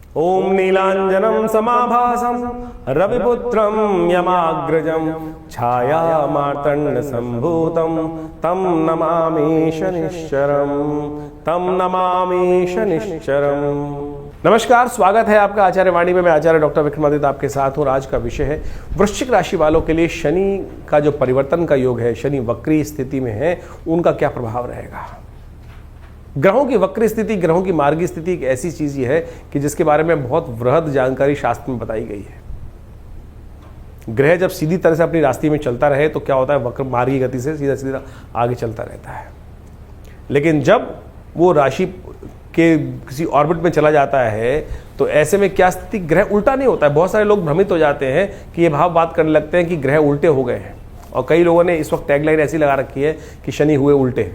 ओम नीलांजनं समाभासं रविपुत्रं यमाग्रजं छाया मार्तंड संभूतं तं नमामि शनिश्चरम्। नमस्कार, स्वागत है आपका आचार्य वाणी में। मैं आचार्य डॉक्टर विक्रमादित्य आपके साथ हूँ। आज का विषय है वृश्चिक राशि वालों के लिए शनि का जो परिवर्तन का योग है, शनि वक्री स्थिति में है, उनका क्या प्रभाव रहेगा। ग्रहों की वक्री स्थिति, ग्रहों की मार्गी स्थिति एक ऐसी चीज है कि जिसके बारे में बहुत वृहद जानकारी शास्त्र में बताई गई है। ग्रह जब सीधी तरह से अपनी रास्ते में चलता रहे तो क्या होता है, वक्र मार्गी गति से सीधा सीधा आगे चलता रहता है। लेकिन जब वो राशि के किसी ऑर्बिट में चला जाता है तो ऐसे में क्या स्थिति, ग्रह उल्टा नहीं होता है। बहुत सारे लोग भ्रमित हो जाते हैं कि ये भाव बात करने लगते हैं कि ग्रह उल्टे हो गए हैं, और कई लोगों ने इस वक्त टैगलाइन ऐसी लगा रखी है कि शनि हुए उल्टे।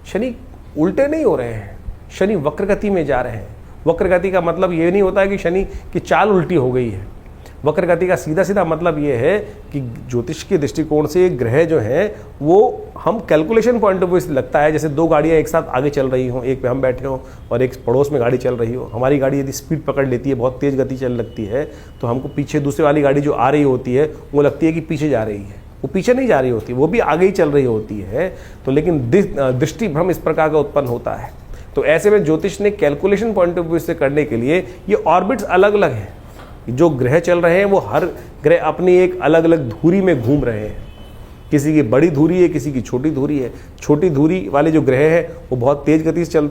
शनि उल्टे नहीं हो रहे हैं, शनि वक्र गति में जा रहे हैं। वक्र गति का मतलब ये नहीं होता है कि शनि की चाल उल्टी हो गई है। वक्र गति का सीधा सीधा मतलब ये है कि ज्योतिष के दृष्टिकोण से ग्रह जो है वो हम कैलकुलेशन पॉइंट ऑफ व्यू से लगता है जैसे दो गाड़ियाँ एक साथ आगे चल रही हों, एक पे हम बैठे हों और एक पड़ोस में गाड़ी चल रही हो। हमारी गाड़ी यदि स्पीड पकड़ लेती है, बहुत तेज़ गति चल लगती है, तो हमको पीछे दूसरी वाली गाड़ी जो आ रही होती है वो लगती है कि पीछे जा रही है। वो पीछे नहीं जा रही होती, वो भी आगे ही चल रही होती है। तो लेकिन दृष्टि भ्रम इस प्रकार का उत्पन्न होता है। तो ऐसे में ज्योतिष ने कैलकुलेशन पॉइंट ऑफ व्यू से करने के लिए ये ऑर्बिट्स अलग अलग हैं। जो ग्रह चल रहे हैं वो हर ग्रह अपनी एक अलग अलग धुरी में घूम रहे हैं। किसी की बड़ी धुरी है, किसी की छोटी धुरी है। छोटी धुरी वाले जो ग्रह हैं वो बहुत तेज गति से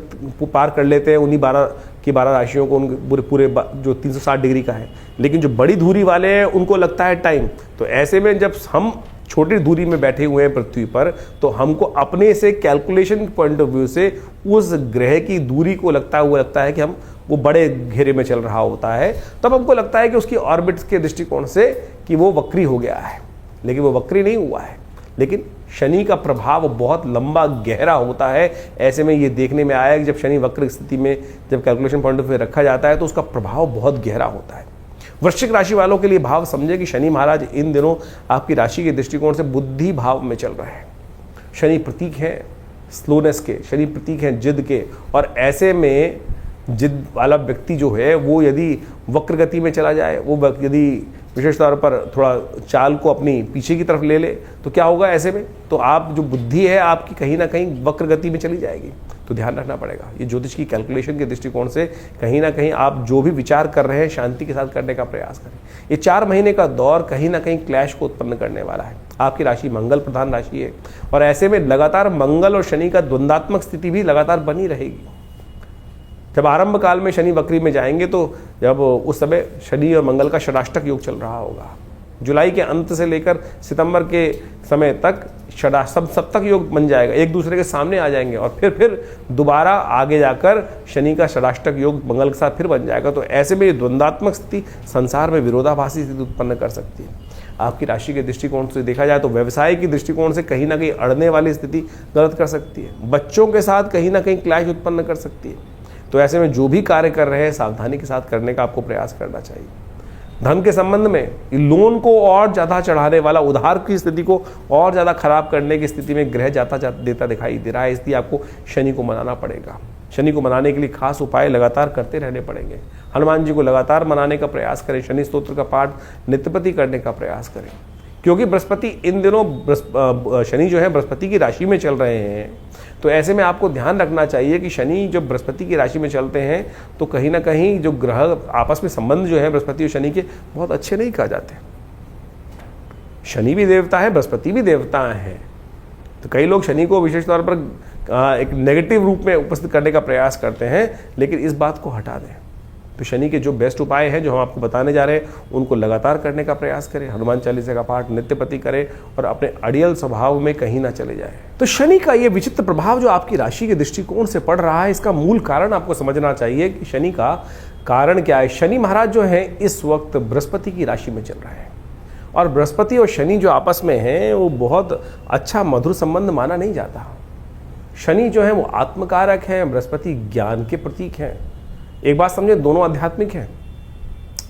पार कर लेते हैं उन्हीं 12 राशियों को, उन पूरे जो 360 डिग्री का है। लेकिन जो बड़ी धुरी वाले हैं उनको लगता है टाइम। तो ऐसे में जब हम छोटी दूरी में बैठे हुए हैं पृथ्वी पर, तो हमको अपने से कैलकुलेशन पॉइंट ऑफ व्यू से उस ग्रह की दूरी को लगता है कि हम वो बड़े घेरे में चल रहा होता है। तब हमको लगता है कि उसकी ऑर्बिट्स के दृष्टिकोण से कि वो वक्री हो गया है, लेकिन वो वक्री नहीं हुआ है। लेकिन शनि का प्रभाव बहुत लंबा गहरा होता है। ऐसे में ये देखने में आया कि जब शनि वक्र स्थिति में जब कैलकुलेशन पॉइंट ऑफ व्यू रखा जाता है तो उसका प्रभाव बहुत गहरा होता है। वृश्चिक राशि वालों के लिए भाव समझे कि शनि महाराज इन दिनों आपकी राशि के दृष्टिकोण से बुद्धि भाव में चल रहे हैं। शनि प्रतीक हैं स्लोनेस के, शनि प्रतीक हैं जिद के, और ऐसे में जिद वाला व्यक्ति जो है वो यदि वक्र गति में चला जाए, वो यदि विशेष तौर पर थोड़ा चाल को अपनी पीछे की तरफ ले ले, तो क्या होगा ऐसे में, तो आप जो बुद्धि है आपकी कहीं ना कहीं वक्र गति में चली जाएगी। तो ध्यान रखना पड़ेगा। ये ज्योतिष की कैलकुलेशन के दृष्टिकोण से कहीं ना कहीं आप जो भी विचार कर रहे हैं शांति के साथ करने का प्रयास करें। ये 4 महीने का दौर कहीं ना कहीं क्लैश को उत्पन्न करने वाला है। आपकी राशि मंगल प्रधान राशि है, और ऐसे में लगातार मंगल और शनि का द्वंद्वात्मक स्थिति भी लगातार बनी रहेगी। जब आरंभ काल में शनि वक्री में जाएंगे तो जब उस समय शनि और मंगल का षडाष्टक योग चल रहा होगा। जुलाई के अंत से लेकर सितंबर के समय तक सप्तक योग बन जाएगा, एक दूसरे के सामने आ जाएंगे, और फिर दोबारा आगे जाकर शनि का षडाष्टक योग मंगल के साथ फिर बन जाएगा। तो ऐसे में ये द्वंद्वात्मक स्थिति संसार में विरोधाभासी स्थिति उत्पन्न कर सकती है। आपकी राशि के दृष्टिकोण से देखा जाए तो व्यवसाय की दृष्टिकोण से कहीं ना कहीं अड़ने वाली स्थिति गलत कर सकती है। बच्चों के साथ कहीं ना कहीं क्लैश उत्पन्न कर सकती है। तो ऐसे में जो भी कार्य कर रहे हैं सावधानी के साथ करने का आपको प्रयास करना चाहिए। धन के संबंध में लोन को और ज़्यादा चढ़ाने वाला, उधार की स्थिति को और ज़्यादा खराब करने की स्थिति में ग्रह देता दिखाई दे रहा है। इसलिए आपको शनि को मनाना पड़ेगा। शनि को मनाने के लिए खास उपाय लगातार करते रहने पड़ेंगे। हनुमान जी को लगातार मनाने का प्रयास करें। शनि स्तोत्र का पाठ नित्यप्रति करने का प्रयास करें, क्योंकि बृहस्पति इन दिनों शनि जो है बृहस्पति की राशि में चल रहे हैं। तो ऐसे में आपको ध्यान रखना चाहिए कि शनि जब बृहस्पति की राशि में चलते हैं तो कहीं ना कहीं जो ग्रह आपस में संबंध जो है बृहस्पति और शनि के बहुत अच्छे नहीं कहा जाते। शनि भी देवता है, बृहस्पति भी देवता है। तो कई लोग शनि को विशेष तौर पर एक नेगेटिव रूप में उपस्थित करने का प्रयास करते हैं, लेकिन इस बात को हटा दें। तो शनि के जो बेस्ट उपाय हैं जो हम आपको बताने जा रहे हैं उनको लगातार करने का प्रयास करें। हनुमान चालीसा का पाठ नित्यप्रति करें और अपने अड़ियल स्वभाव में कहीं ना चले जाए। तो शनि का ये विचित्र प्रभाव जो आपकी राशि के दृष्टिकोण से पड़ रहा है, इसका मूल कारण आपको समझना चाहिए कि शनि का कारण क्या है। शनि महाराज जो है इस वक्त बृहस्पति की राशि में चल रहे हैं, और बृहस्पति और शनि जो आपस में हैं वो बहुत अच्छा मधुर संबंध माना नहीं जाता। शनि जो है वो आत्मकारक हैं, बृहस्पति ज्ञान के प्रतीक हैं। एक बात समझे, दोनों आध्यात्मिक हैं।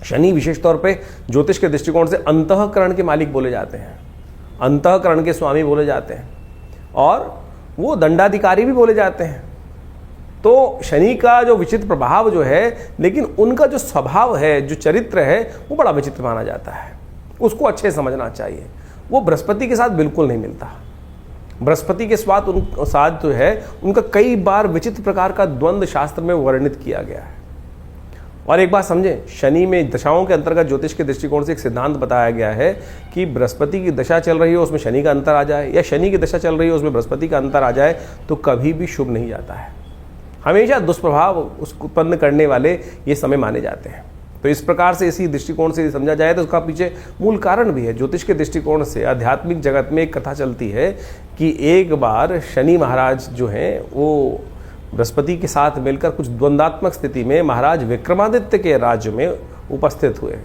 शनि विशेष तौर पे ज्योतिष के दृष्टिकोण से अंतःकरण के मालिक बोले जाते हैं, अंतःकरण के स्वामी बोले जाते हैं, और वो दंडाधिकारी भी बोले जाते हैं। तो शनि का जो विचित्र प्रभाव जो है, लेकिन उनका जो स्वभाव है, जो चरित्र है, वो बड़ा विचित्र माना जाता है। उसको अच्छे समझना चाहिए। वो बृहस्पति के साथ बिल्कुल नहीं मिलता। बृहस्पति के साथ जो है उनका कई बार विचित्र प्रकार का द्वंद्व शास्त्र में वर्णित किया गया है। और एक बात समझें, शनि में दशाओं के अंतर्गत ज्योतिष के दृष्टिकोण से एक सिद्धांत बताया गया है कि बृहस्पति की दशा चल रही हो उसमें शनि का अंतर आ जाए, या शनि की दशा चल रही हो उसमें बृहस्पति का अंतर आ जाए, तो कभी भी शुभ नहीं जाता है। हमेशा दुष्प्रभाव उसको उत्पन्न करने वाले ये समय माने जाते हैं। तो इस प्रकार से इसी दृष्टिकोण से समझा जाए तो उसका पीछे मूल कारण भी है। ज्योतिष के दृष्टिकोण से आध्यात्मिक जगत में एक कथा चलती है कि एक बार शनि महाराज जो हैं वो बृहस्पति के साथ मिलकर कुछ द्वंद्वात्मक स्थिति में महाराज विक्रमादित्य के राज्य में उपस्थित हुए।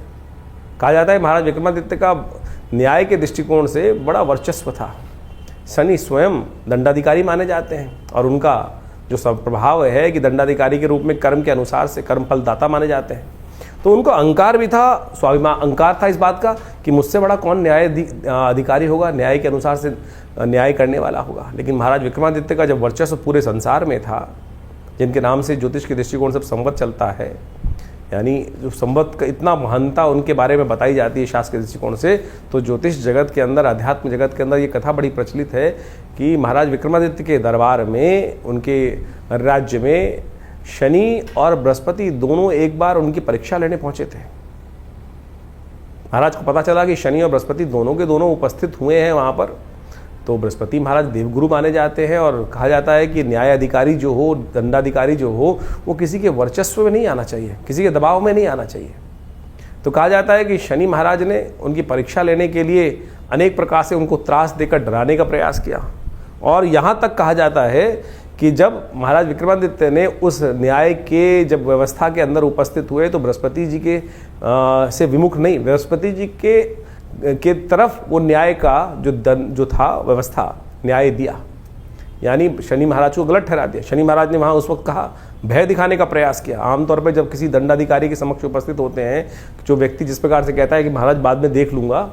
कहा जाता है महाराज विक्रमादित्य का न्याय के दृष्टिकोण से बड़ा वर्चस्व था। शनि स्वयं दंडाधिकारी माने जाते हैं और उनका जो सब प्रभाव है कि दंडाधिकारी के रूप में कर्म के अनुसार से कर्म फलदाता माने जाते हैं। तो उनको अहंकार भी था, स्वाभिमान अहंकार था इस बात का कि मुझसे बड़ा कौन न्याय अधिकारी होगा, न्याय के अनुसार से न्याय करने वाला होगा। लेकिन महाराज विक्रमादित्य का जब वर्चस्व पूरे संसार में था, जिनके नाम से ज्योतिष के दृष्टिकोण से संवत चलता है, यानी जो संवत का इतना महानता उनके बारे में बताई जाती है शास्त्र के दृष्टिकोण से, तो ज्योतिष जगत के अंदर, अध्यात्म जगत के अंदर ये कथा बड़ी प्रचलित है कि महाराज विक्रमादित्य के दरबार में, उनके राज्य में शनि और बृहस्पति दोनों एक बार उनकी परीक्षा लेने पहुंचे थे। महाराज को पता चला कि शनि और बृहस्पति दोनों के दोनों उपस्थित हुए हैं वहां पर। तो बृहस्पति महाराज देवगुरु माने जाते हैं और कहा जाता है कि न्याय अधिकारी जो हो, दंडाधिकारी जो हो, वो किसी के वर्चस्व में नहीं आना चाहिए, किसी के दबाव में नहीं आना चाहिए। तो कहा जाता है कि शनि महाराज ने उनकी परीक्षा लेने के लिए अनेक प्रकार से उनको त्रास देकर डराने का प्रयास किया। और यहाँ तक कहा जाता है कि जब महाराज विक्रमादित्य ने उस न्याय के जब व्यवस्था के अंदर उपस्थित हुए तो बृहस्पति जी के से विमुख नहीं, बृहस्पति जी के तरफ वो न्याय का जो था व्यवस्था न्याय दिया, यानी शनि महाराज को गलत ठहरा दिया। शनि महाराज ने वहाँ उस वक्त कहा, भय दिखाने का प्रयास किया। आमतौर पर जब किसी दंडाधिकारी के समक्ष उपस्थित होते हैं, जो व्यक्ति जिस प्रकार से कहता है कि महाराज बाद में देख लूँगा,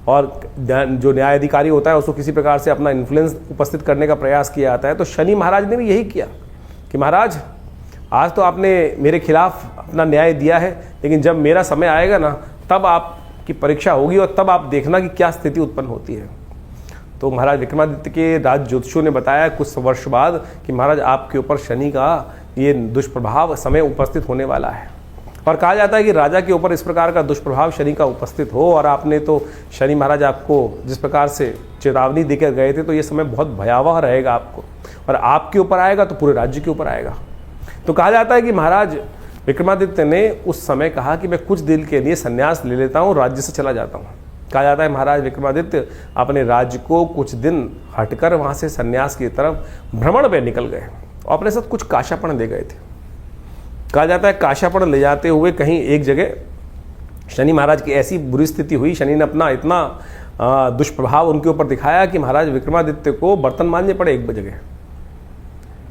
और जो न्यायाधिकारी होता है उसको किसी प्रकार से अपना इन्फ्लुएंस उपस्थित करने का प्रयास किया जाता है। तो शनि महाराज ने भी यही किया कि महाराज आज तो आपने मेरे खिलाफ अपना न्याय दिया है, लेकिन जब मेरा समय आएगा ना, तब आपकी परीक्षा होगी और तब आप देखना कि क्या स्थिति उत्पन्न होती है। तो महाराज विक्रमादित्य के राज ज्योतिषियों ने बताया कुछ वर्ष बाद कि महाराज आपके ऊपर शनि का ये दुष्प्रभाव समय उपस्थित होने वाला है। और कहा जाता है कि राजा के ऊपर इस प्रकार का दुष्प्रभाव शनि का उपस्थित हो, और आपने तो शनि महाराज आपको जिस प्रकार से चेतावनी देकर गए थे, तो ये समय बहुत भयावह रहेगा आपको, और आपके ऊपर आएगा तो पूरे राज्य के ऊपर आएगा। तो कहा जाता है कि महाराज विक्रमादित्य ने उस समय कहा कि मैं कुछ दिन के लिए संन्यास ले लेता हूँ, राज्य से चला जाता हूँ। कहा जाता है महाराज विक्रमादित्य अपने राज्य को कुछ दिन हटकर वहाँ से संन्यास की तरफ भ्रमण में निकल गए और अपने साथ कुछ काशापण ले गए थे। कहा जाता है काशापण ले जाते हुए कहीं एक जगह शनि महाराज की ऐसी बुरी स्थिति हुई, शनि ने अपना इतना दुष्प्रभाव उनके ऊपर दिखाया कि महाराज विक्रमादित्य को बर्तन मांजने पड़े एक जगह।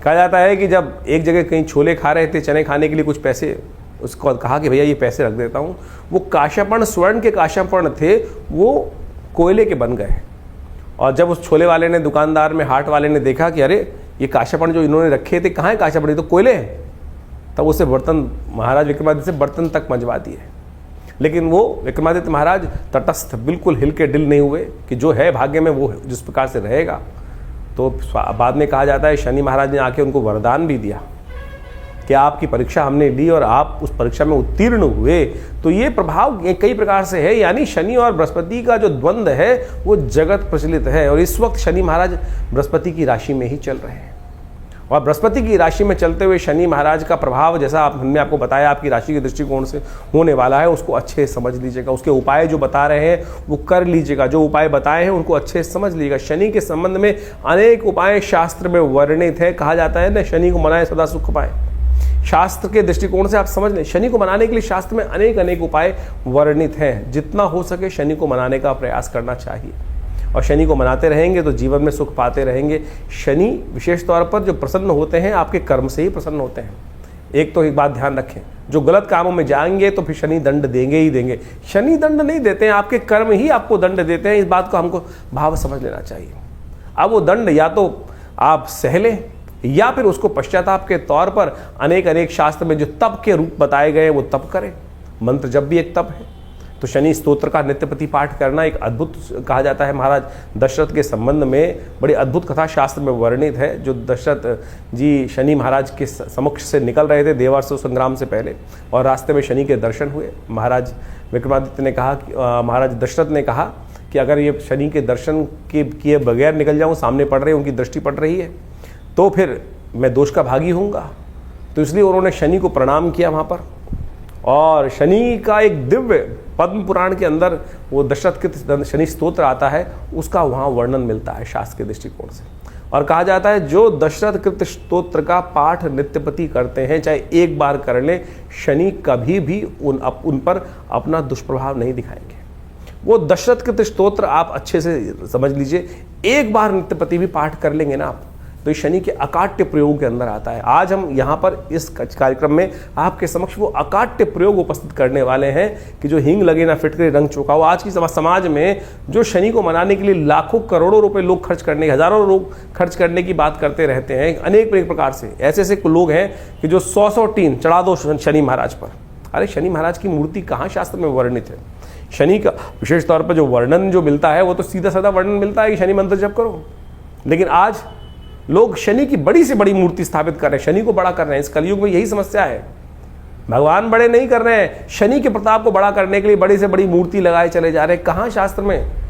कहा जाता है कि जब एक जगह कहीं छोले खा रहे थे, चने खाने के लिए कुछ पैसे, उसको कहा कि भैया ये पैसे रख देता हूँ, वो काशापण स्वर्ण के काशापण थे, वो कोयले के बन गए। और जब उस छोले वाले ने, दुकानदार में हाट वाले ने देखा कि अरे ये काशापण जो इन्होंने रखे थे कहाँ है काशापण, ये तो कोयले हैं, तब उसे बर्तन महाराज विक्रमादित्य से बर्तन तक मंजवा दिए। लेकिन वो विक्रमादित्य महाराज तटस्थ, बिल्कुल हिल के डिल नहीं हुए कि जो है भाग्य में वो जिस प्रकार से रहेगा। तो बाद में कहा जाता है शनि महाराज ने आके उनको वरदान भी दिया कि आपकी परीक्षा हमने ली और आप उस परीक्षा में उत्तीर्ण हुए। तो ये प्रभाव कई प्रकार से है, यानी शनि और बृहस्पति का जो द्वंद्व है वो जगत प्रचलित है। और इस वक्त शनि महाराज बृहस्पति की राशि में ही चल रहे हैं, और बृहस्पति की राशि में चलते हुए शनि महाराज का प्रभाव, जैसा हमने आपको बताया आपकी राशि के दृष्टिकोण से होने वाला है, उसको अच्छे से समझ लीजिएगा। उसके उपाय जो बता रहे हैं वो कर लीजिएगा, जो उपाय बताए हैं उनको अच्छे से समझ लीजिएगा। शनि के संबंध में अनेक उपाय शास्त्र में वर्णित है। कहा जाता है न, शनि को मनाए सदा सुख पाए। शास्त्र के दृष्टिकोण से आप समझ लें, शनि को मनाने के लिए शास्त्र में अनेक उपाय वर्णित हैं। जितना हो सके शनि को मनाने का प्रयास करना चाहिए, और शनि को मनाते रहेंगे तो जीवन में सुख पाते रहेंगे। शनि विशेष तौर पर जो प्रसन्न होते हैं आपके कर्म से ही प्रसन्न होते हैं। एक तो एक बात ध्यान रखें, जो गलत कामों में जाएंगे तो फिर शनि दंड देंगे ही देंगे। शनि दंड नहीं देते हैं, आपके कर्म ही आपको दंड देते हैं। इस बात को हमको भाव समझ लेना चाहिए। अब वो दंड या तो आप सह लें या फिर उसको पश्चाताप के तौर पर अनेक अनेक शास्त्र में जो तप के रूप बताए गए वो तप करें। मंत्र जप भी एक तप है। तो शनि स्तोत्र का नित्यप्रति पाठ करना एक अद्भुत कहा जाता है। महाराज दशरथ के संबंध में बड़ी अद्भुत कथा शास्त्र में वर्णित है। जो दशरथ जी शनि महाराज के समक्ष से निकल रहे थे देवासुर संग्राम से पहले, और रास्ते में शनि के दर्शन हुए। महाराज विक्रमादित्य ने कहा कि महाराज दशरथ ने कहा कि अगर ये शनि के दर्शन के किए बगैर निकल जाऊँ, सामने पड़ रहे, उनकी दृष्टि पड़ रही है, तो फिर मैं दोष का भागी होऊंगा। तो इसलिए उन्होंने शनि को प्रणाम किया वहाँ पर। और शनि का एक दिव्य पद्म पुराण के अंदर वो दशरथ के शनि स्तोत्र आता है, उसका वहाँ वर्णन मिलता है शास्त्र के दृष्टिकोण से। और कहा जाता है जो दशरथ कृत स्तोत्र का पाठ नित्यपति करते हैं, चाहे एक बार कर ले, शनि कभी भी उन पर अपना दुष्प्रभाव नहीं दिखाएंगे। वो दशरथ कृत स्तोत्र आप अच्छे से समझ लीजिए, एक बार नित्यपति भी पाठ कर लेंगे ना आप, तो ये शनि के अकाट्य प्रयोग के अंदर आता है। आज हम यहाँ पर इस कार्यक्रम में आपके समक्ष वो अकाट्य प्रयोग उपस्थित करने वाले हैं कि जो हींग लगे ना फिटकरे रंग चौका हो। आज की समाज में जो शनि को मनाने के लिए लाखों करोड़ों रुपए लोग खर्च करने, हजारों लोग खर्च करने की बात करते रहते हैं, अनेक प्रकार से ऐसे ऐसे लोग हैं कि जो 100 टीन चढ़ा दो शनि महाराज पर। अरे शनि महाराज की मूर्ति कहाँ शास्त्र में वर्णित है? शनि का विशेष तौर पर जो वर्णन जो मिलता है वो तो सीधा साधा वर्णन मिलता है कि शनि मंत्र जप करो। लेकिन आज लोग शनि की बड़ी से बड़ी मूर्ति स्थापित कर रहे हैं, शनि को बड़ा कर रहे हैं। इस कलयुग में यही समस्या है, भगवान बड़े नहीं कर रहे हैं, शनि के प्रताप को बड़ा करने के लिए बड़ी से बड़ी मूर्ति लगाए चले जा रहे हैं। कहाँ शास्त्र में?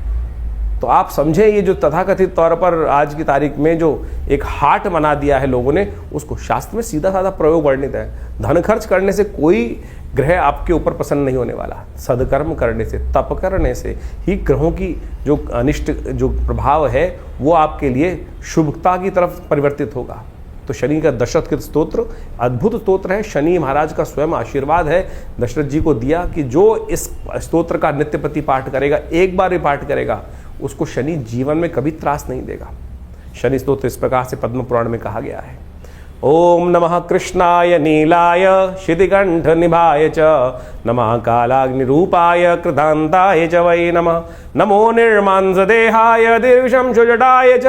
तो आप समझें, ये जो तथाकथित तौर पर आज की तारीख में जो एक हाट बना दिया है लोगों ने, उसको शास्त्र में सीधा साधा प्रयोग वर्णित है। धन खर्च करने से कोई ग्रह आपके ऊपर प्रसन्न नहीं होने वाला। सदकर्म करने से, तप करने से ही ग्रहों की जो अनिष्ट जो प्रभाव है वो आपके लिए शुभता की तरफ परिवर्तित होगा। तो शनि का दशरथ कृत स्तोत्र अद्भुत स्तोत्र है। शनि महाराज का स्वयं आशीर्वाद है दशरथ जी को दिया कि जो इस स्तोत्र का नित्यप्रति पाठ करेगा, एक बार भी पाठ करेगा, उसको शनि जीवन में कभी त्रास नहीं देगा। शनि स्तोत्र इस प्रकार से पद्म पुराण में कहा गया है। ओम नमः कृष्णाय नीलाय शितिकंठ निभाय च, नमः कालाग्निरूपाय कृतांताय च वै नमः। नमो निर्मांसदेहाय दीर्घशंशुजटाय च,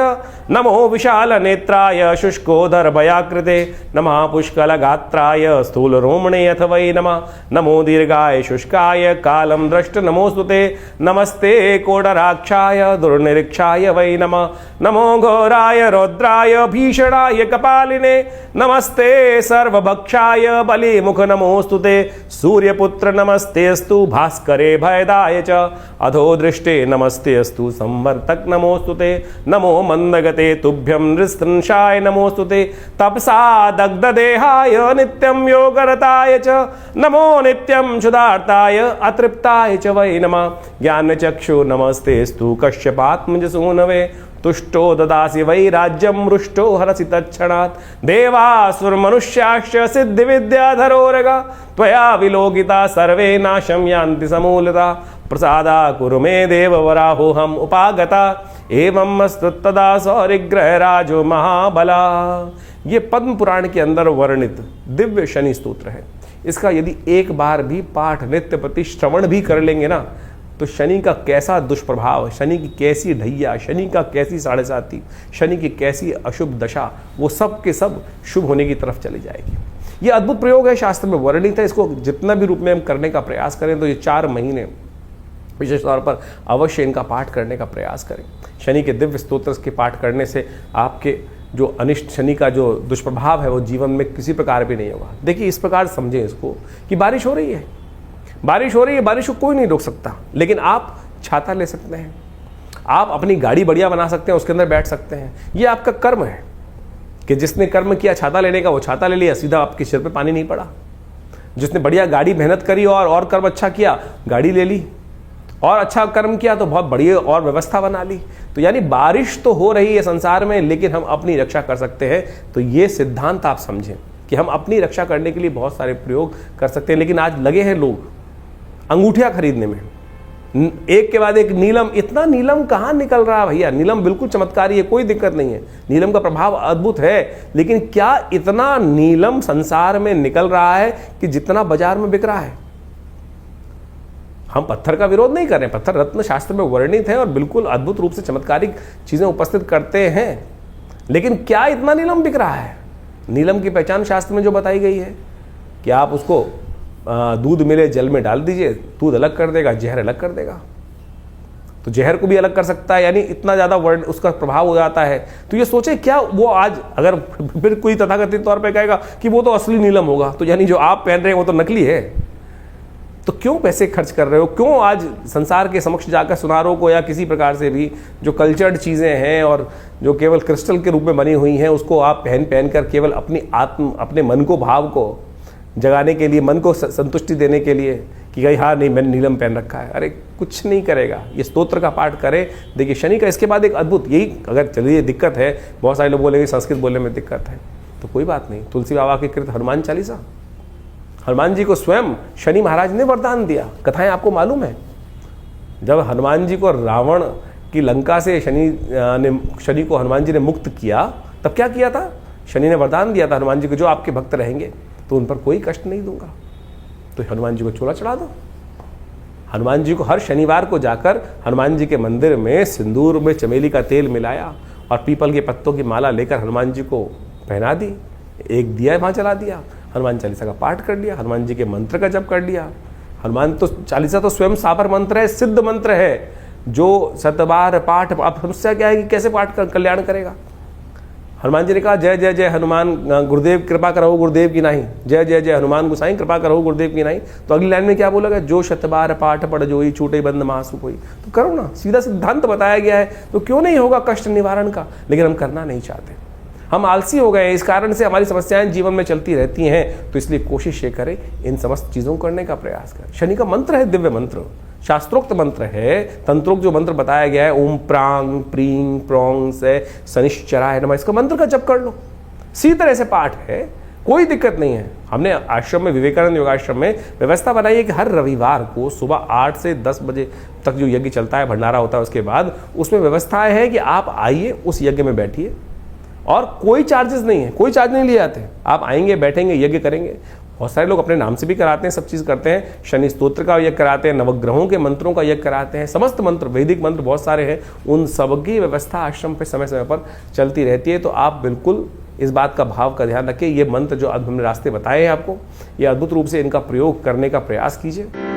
नमो विशाल नेत्राय शुष्कोदर भयाकृते, नमः पुष्कलगात्राय स्थूलरोमणे अथ वै नमः। नमो दीर्घाय शुष्काय कालं द्रष्ट नमोस्तुते, नमस्ते कोडराक्षाय दुर्निरीक्षाय वै नमः। नमो घोराय रौद्राय भीषणाय कपालिने, नमस्ते सर्वभक्षाय बलिमुख नमोस्तुते। सूर्यपुत्र नमस्तेस्तु भास्करे भयदाय च, अधो दृष्टे नमस्तेस्तु संवर्तक नमोस्तुते। नमो मंदगते तुभ्यं नृशंसाय नमोस्तुते, तपसा दग्धदेहाय नित्यं योगरताय च, नमो नित्यं क्षुधार्ताय अतृप्ताय च वै नमः। ज्ञानचक्षु नमस्तेस्तु कश्यपात्मजसूनवे, तुष्टो ददासि वै राज्यं रुष्टो हरसि तत्क्षणात्। देवासुरमनुष्याश्च सिद्धिविद्याधरोरगा, त्वया विलोकिता सर्वे नाशं यान्ति समूलता। प्रसादा कुरु मे देववराहोऽहम् उपागता, एवं मस्तदा सौरिग्रहराजो महाबला। ये पद्म पुराण के अंदर वर्णित दिव्य शनि स्तोत्र है। इसका यदि एक बार भी पाठ नित्यप्रति श्रवण भी कर लेंगे ना, तो शनि का कैसा दुष्प्रभाव, शनि की कैसी ढैया, शनि का कैसी साढ़े साती, शनि की कैसी अशुभ दशा, वो सब के सब शुभ होने की तरफ चली जाएगी। ये अद्भुत प्रयोग है, शास्त्र में वर्णित है। इसको जितना भी रूप में हम करने का प्रयास करें तो ये 4 महीने विशेष तौर पर अवश्य इनका पाठ करने का प्रयास करें। शनि के दिव्य स्तोत्र के पाठ करने से आपके जो अनिष्ट शनि का जो दुष्प्रभाव है वो जीवन में किसी प्रकार भी नहीं होगा। देखिए इस प्रकार समझें इसको कि बारिश हो रही है, बारिश हो रही है, बारिश को कोई नहीं रोक सकता, लेकिन आप छाता ले सकते हैं, आप अपनी गाड़ी बढ़िया बना सकते हैं, उसके अंदर बैठ सकते हैं। ये आपका कर्म है कि जिसने कर्म किया छाता लेने का, वो छाता ले लिया, सीधा आपके सिर पे पानी नहीं पड़ा। जिसने बढ़िया गाड़ी मेहनत करी और कर्म अच्छा किया, गाड़ी ले ली, और अच्छा कर्म किया तो बहुत बढ़िया और व्यवस्था बना ली। तो यानी बारिश तो हो रही है संसार में, लेकिन हम अपनी रक्षा कर सकते हैं। तो ये सिद्धांत आप समझें कि हम अपनी रक्षा करने के लिए बहुत सारे प्रयोग कर सकते हैं। लेकिन आज लगे हैं लोग अंगूठियां खरीदने में, एक के बाद एक नीलम। इतना नीलम कहाँ निकल रहा है भैया? नीलम बिल्कुल चमत्कारी है, कोई दिक्कत नहीं है, नीलम का प्रभाव अद्भुत है। लेकिन क्या इतना नीलम संसार में निकल रहा है कि जितना बाजार में बिक रहा है? हम पत्थर का विरोध नहीं कर रहे हैं, पत्थर रत्न शास्त्र में वर्णित है और बिल्कुल अद्भुत रूप से चमत्कारिक चीजें उपस्थित करते हैं। लेकिन क्या इतना नीलम बिक रहा है? नीलम की पहचान शास्त्र में जो बताई गई है कि आप उसको दूध मिले जल में डाल दीजिए, दूध अलग कर देगा, जहर अलग कर देगा। तो जहर को भी अलग कर सकता है, यानी इतना ज़्यादा वर्ड उसका प्रभाव हो जाता है। तो ये सोचे क्या वो आज अगर फिर कोई तथाकथित तौर पे कहेगा कि वो तो असली नीलम होगा, तो यानी जो आप पहन रहे हैं वो तो नकली है। तो क्यों पैसे खर्च कर रहे हो? क्यों आज संसार के समक्ष जाकर सुनारों को या किसी प्रकार से भी जो कल्चर्ड चीज़ें हैं और जो केवल क्रिस्टल के रूप में बनी हुई हैं उसको आप पहन कर केवल अपने मन को, भाव को जगाने के लिए, मन को संतुष्टि देने के लिए कि भाई हाँ नहीं मैंने नीलम पहन रखा है। अरे कुछ नहीं करेगा। ये स्तोत्र का पाठ करें। देखिए शनि का इसके बाद एक अद्भुत, यही अगर चलिए दिक्कत है, बहुत सारे लोग बोलेंगे संस्कृत बोलने में दिक्कत है, तो कोई बात नहीं। तुलसी बाबा की कृत हनुमान चालीसा, हनुमान जी को स्वयं शनि महाराज ने वरदान दिया। कथाएं आपको मालूम है, जब हनुमान जी को रावण की लंका से शनि को हनुमान जी ने मुक्त किया, तब क्या किया था? शनि ने वरदान दिया था हनुमान जी को, जो आपके भक्त रहेंगे तो उन पर कोई कष्ट नहीं दूंगा। तो हनुमान जी को चोला चढ़ा दो। हनुमान जी को हर शनिवार को जाकर हनुमान जी के मंदिर में सिंदूर में चमेली का तेल मिलाया और पीपल के पत्तों की माला लेकर हनुमान जी को पहना दी, एक दिया वहाँ जला दिया, हनुमान चालीसा का पाठ कर लिया, हनुमान जी के मंत्र का जप कर लिया। हनुमान तो चालीसा तो स्वयं सापर मंत्र है, सिद्ध मंत्र है, जो 7 बार पाठ। अब समस्या क्या है कि कैसे पाठ कर कल्याण करेगा? हनुमान जी ने कहा जय जय जय हनुमान गुरुदेव कृपा करो गुरुदेव की नहीं, जय जय जय हनुमान गोसाई कृपा करो गुरुदेव की नहीं। तो अगली लाइन में क्या बोलेगा? जो 7 बार पाठ पढ़ जोई छूटे बंद महासु कोई। तो करो ना, सीधा सिद्धांत बताया गया है, तो क्यों नहीं होगा कष्ट निवारण का? लेकिन हम करना नहीं चाहते, हम आलसी हो गए। इस कारण से हमारी समस्याएं जीवन में चलती रहती हैं। तो इसलिए कोशिश ये करें इन समस्त चीज़ों को करने का प्रयास करें। शनि का मंत्र है दिव्य मंत्र, शास्त्रोक्त मंत्र है, तंत्रोक्त जो मंत्र बताया गया है, ओम प्रांग प्रींग प्रोंग से शनिश्चराय नमः, इसका मंत्र का जप कर लो। इसी तरह से पाठ है, कोई दिक्कत नहीं है। हमने आश्रम में, विवेकानंद योगाश्रम में व्यवस्था बनाई है कि हर रविवार को सुबह 8 से 10 बजे तक जो यज्ञ चलता है, भंडारा होता है, उसके बाद उसमें व्यवस्थाएं है कि आप आइए, उस यज्ञ में बैठिए और कोई चार्जेस नहीं है, कोई चार्ज नहीं लिए जाते। आप आएंगे, बैठेंगे, यज्ञ करेंगे। बहुत सारे लोग अपने नाम से भी कराते हैं, सब चीज़ करते हैं। शनि स्तोत्र का यज्ञ कराते हैं, नवग्रहों के मंत्रों का यज्ञ कराते हैं, समस्त मंत्र, वैदिक मंत्र बहुत सारे हैं, उन सबकी व्यवस्था आश्रम पे समय समय पर चलती रहती है। तो आप बिल्कुल इस बात का भाव का ध्यान रखिए। ये मंत्र जो अब हमने रास्ते बताए हैं आपको, ये अद्भुत रूप से इनका प्रयोग करने का प्रयास कीजिए।